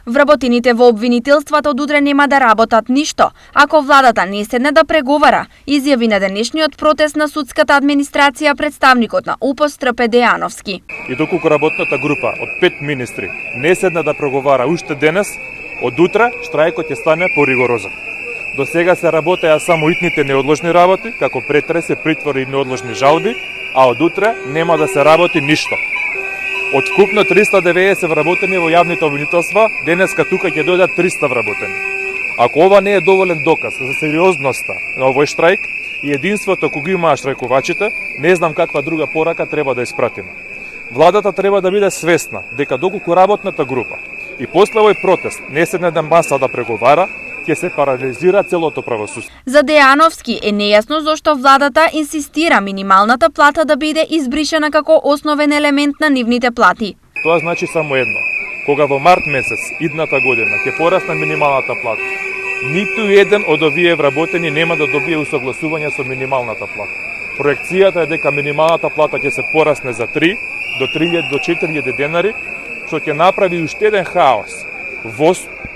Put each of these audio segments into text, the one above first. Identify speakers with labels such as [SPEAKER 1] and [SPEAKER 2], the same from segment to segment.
[SPEAKER 1] Вработените во обвинителствата од утре нема да работат ништо, ако владата не седне да преговара, изјави на денешниот протест на судската администрација представникот на УПОС Трпе Дејановски.
[SPEAKER 2] И доколку работната група од 5 министри не седне да преговара уште денес, од утре штрајкот ќе стане поригорозен. До сега се работеа само итните неодложни работи, како претреси, притвори и неодложни жалби, а од утре нема да се работи ништо. Од вкупно 390 вработени во јавните обвинителства, денеска тука ќе дојдат 300 вработени. Ако ова не е доволен доказ за сериозноста на овој штрајк и единството кога имаа штрајкувачите, не знам каква друга порака треба да испратиме. Владата треба да биде свесна дека доколку работната група и после овој протест не седне на маса да преговара, ќе се парализира целото правосудство.
[SPEAKER 1] За Дејановски е нејасно зошто владата инсистира минималната плата да биде избришена како основен елемент на нивните плати.
[SPEAKER 2] Тоа значи само едно. Кога во март месец идната година ќе порасне минималната плата, ниту еден од овие вработени нема да добие усогласување со минималната плата. Проекцијата е дека минималната плата ќе се порасне за 3 до 3000 до 4000 денари, што ќе направи уште еден хаос во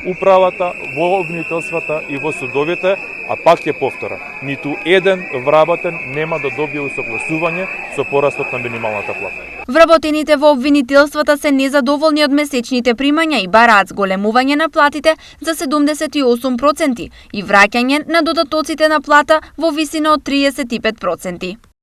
[SPEAKER 2] управата, во обвинителствата и во судовите, а пак ќе повтора, ниту еден вработен нема да добие усогласување со порастот на минималната плата.
[SPEAKER 1] Вработените во обвинителствата се незадоволни од месечните примања и бараат зголемување на платите за 78% и враќање на додатоците на плата во висина од 35%.